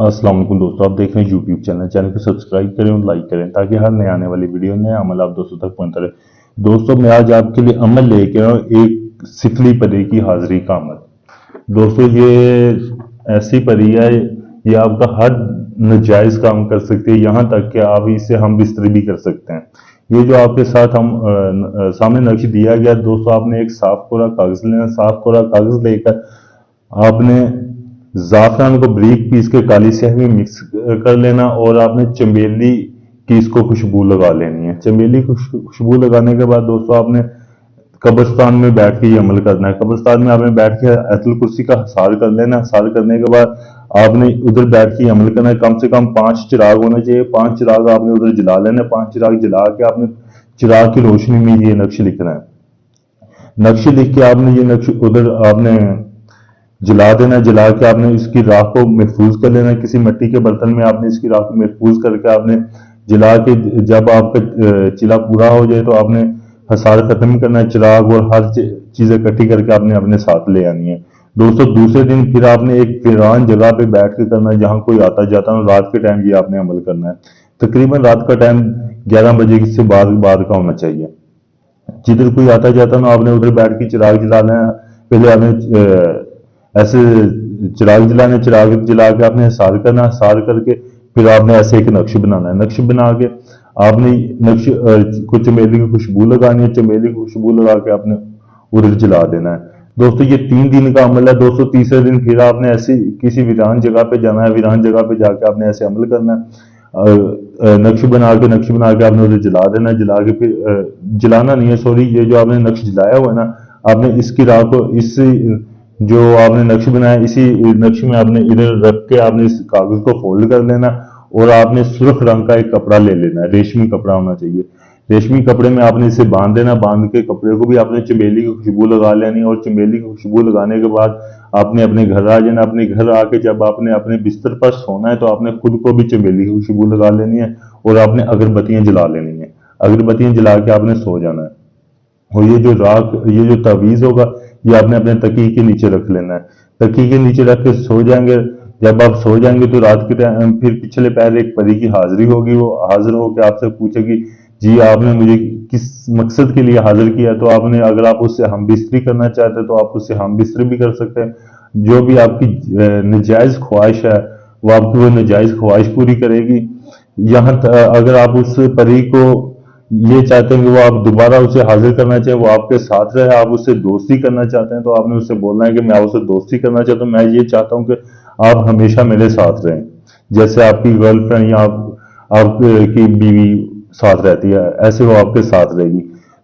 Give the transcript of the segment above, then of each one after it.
السلام علیکم دوستوں، آپ دیکھ رہے ہیں یوٹیوب چینل کو سبسکرائب کریں اور لائک کریں تاکہ ہر نئے آنے والی ویڈیو نئے عمل آپ دوستوں تک پہنچتا رہے۔ دوستوں میں آج آپ کے لیے عمل لے کے آیا ہوں، ایک سفلی پری کی حاضری کا عمل۔ دوستوں یہ ایسی پری ہے، یہ آپ کا ہر ناجائز کام کر سکتی ہے، یہاں تک کہ آپ اسے ہم بستری بھی کر سکتے ہیں۔ یہ جو آپ کے ساتھ سامنے نقش دیا گیا دوستوں، آپ نے ایک صاف کورا کاغذ لینا، صاف کورا کاغذ لے کر آپ نے زعفران کو بریک پیس کے کالی سیاہی میں مکس کر لینا اور آپ نے چمیلی کی اس کو خوشبو لگا لینی ہے۔ چمیلی کی خوشبو لگانے کے بعد دوستوں آپ نے قبرستان میں بیٹھ کے یہ عمل کرنا ہے۔ قبرستان میں آپ نے بیٹھ کے آیت الکرسی کا حصار کر لینا۔ حصار کرنے کے بعد آپ نے ادھر بیٹھ کے یہ عمل کرنا ہے۔ کم سے کم 5 چراغ ہونا چاہیے، 5 چراغ آپ نے ادھر جلا لینا ہے۔ 5 چراغ جلا کے آپ نے چراغ کی روشنی میں یہ نقش لکھنا ہے۔ نقش لکھ کے آپ نے یہ نقش ادھر آپ نے جلا دینا۔ جلا کے آپ نے اس کی راکھ کو محفوظ کر لینا، کسی مٹی کے برتن میں آپ نے اس کی راکھ کو محفوظ کر کے آپ نے جلا کے جب آپ کا چلا پورا ہو جائے تو آپ نے حصار ختم کرنا ہے، چراغ اور ہر چیزیں اکٹھی کر کے آپ نے اپنے ساتھ لے آنی ہے۔ دوستوں دوسرے دن پھر آپ نے ایک ویران جگہ پہ بیٹھ کے کرنا ہے جہاں کوئی آتا جاتا ہو، رات کے ٹائم یہ آپ نے عمل کرنا ہے۔ تقریباً رات کا ٹائم 11 بجے سے بعد کا ہونا چاہیے۔ جدھر کوئی آتا جاتا نا آپ نے ادھر بیٹھ کے چراغ جلانا ہے۔ پہلے آپ نے ایسے چراغ جلانے، چراغ جلا کے آپ نے حصار کرنا، حصار کر کے پھر آپ نے ایسے ایک نقش بنانا ہے۔ نقش بنا کے آپ نے نقش کو چمیلی کی خوشبو لگانی ہے، چمیلی کی خوشبو لگا کے آپ نے ادھر جلا دینا ہے۔ دوستوں یہ 3 دن کا عمل ہے۔ دوستوں تیسرے دن پھر آپ نے ایسی کسی ویران جگہ پہ جانا ہے، ویران جگہ پہ جا کے آپ نے ایسے عمل کرنا ہے۔ نقش بنا کے آپ نے ادھر جلا دینا ہے۔ جلا کے پھر جلانا نہیں ہے، سوری، یہ جو آپ نے نقش جلایا ہوا ہے نا، آپ نے اس کی راہ کو اس جو آپ نے نقش بنایا اسی نقش میں آپ نے ادھر رکھ کے آپ نے اس کاغذ کو فولڈ کر لینا اور آپ نے سرخ رنگ کا ایک کپڑا لے لینا ہے، ریشمی کپڑا ہونا چاہیے۔ ریشمی کپڑے میں آپ نے اسے باندھ دینا، باندھ کے کپڑے کو بھی آپ نے چمیلی کی خوشبو لگا لینی اور چمیلی کی خوشبو لگانے کے بعد آپ نے اپنے گھر آ جانا۔ اپنے گھر آ کے جب آپ نے اپنے بستر پر سونا ہے تو آپ نے خود کو بھی چمیلی کی خوشبو لگا لینی ہے اور آپ نے اگربتیاں جلا لینی ہیں۔ اگربتیاں جلا کے آپ نے سو جانا ہے اور یہ جو تعویذ ہوگا یہ آپ نے اپنے تکیے کے نیچے رکھ لینا ہے۔ تکیے کے نیچے رکھ کے سو جائیں گے۔ جب آپ سو جائیں گے تو رات کے ٹائم پھر پچھلے پہر ایک پری کی حاضری ہوگی، وہ حاضر ہو کے آپ سے پوچھے گی جی آپ نے مجھے کس مقصد کے لیے حاضر کیا، تو آپ نے اگر آپ اس سے ہم بستری کرنا چاہتے تو آپ اس سے ہم بستری بھی کر سکتے ہیں۔ جو بھی آپ کی ناجائز خواہش ہے وہ آپ کی وہ ناجائز خواہش پوری کرے گی۔ اگر آپ اس پری کو یہ چاہتے ہیں کہ وہ آپ دوبارہ اسے حاضر کرنا چاہیں، وہ آپ کے ساتھ رہے، آپ اس سے دوستی کرنا چاہتے ہیں تو آپ نے اس سے بولنا ہے کہ میں اس سے دوستی کرنا چاہتا ہوں، میں یہ چاہتا ہوں کہ آپ ہمیشہ میرے ساتھ رہیں، جیسے آپ کی گرل فرینڈ یا آپ کی بیوی ساتھ رہتی ہے ایسے وہ آپ کے ساتھ رہے گی۔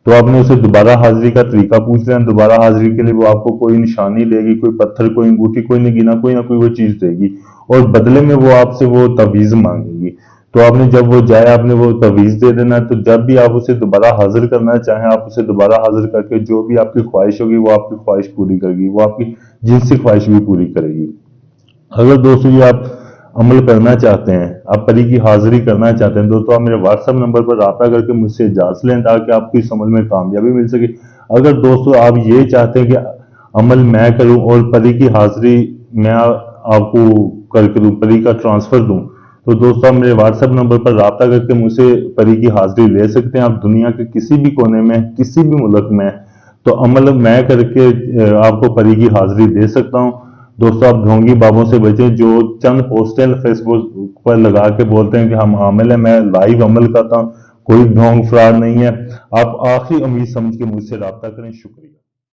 تو آپ نے اسے دوبارہ حاضری کا طریقہ پوچھ لینا۔ دوبارہ حاضری کے لیے وہ آپ کو کوئی نشانی دے گی، کوئی پتھر، کوئی انگوٹھی، کوئی نگینہ، کوئی نہ کوئی وہ چیز دے گی اور بدلے میں وہ آپ سے وہ تعویذ مانگے گی۔ تو آپ نے جب وہ جائے آپ نے وہ تعویذ دے دینا ہے، تو جب بھی آپ اسے دوبارہ حاضر کرنا چاہیں آپ اسے دوبارہ حاضر کر کے جو بھی آپ کی خواہش ہوگی وہ آپ کی خواہش پوری کرے گی، وہ آپ کی جنسی خواہش بھی پوری کرے گی۔ اگر دوستو یہ آپ عمل کرنا چاہتے ہیں، آپ پری کی حاضری کرنا چاہتے ہیں دوستو، آپ میرے واٹس ایپ نمبر پر رابطہ کر کے مجھ سے اجازت لیں تاکہ آپ کو اس عمل میں کامیابی مل سکے۔ اگر دوستو آپ یہ چاہتے ہیں کہ عمل میں کروں اور پری کی حاضری میں آپ کو کر کے دوں، پری کا ٹرانسفر دوں، تو دوستو آپ میرے واٹس ایپ نمبر پر رابطہ کر کے مجھ سے پری کی حاضری لے سکتے ہیں۔ آپ دنیا کے کسی بھی کونے میں، کسی بھی ملک میں، تو عمل میں کر کے آپ کو پری کی حاضری دے سکتا ہوں۔ دوستو آپ ڈھونگی بابوں سے بچیں جو چند پوسٹیں فیس بک پر لگا کے بولتے ہیں کہ ہم عامل ہیں، میں لائیو عمل کرتا ہوں، کوئی ڈھونگ فراڈ نہیں ہے۔ آپ آخری امید سمجھ کے مجھ سے رابطہ کریں۔ شکریہ۔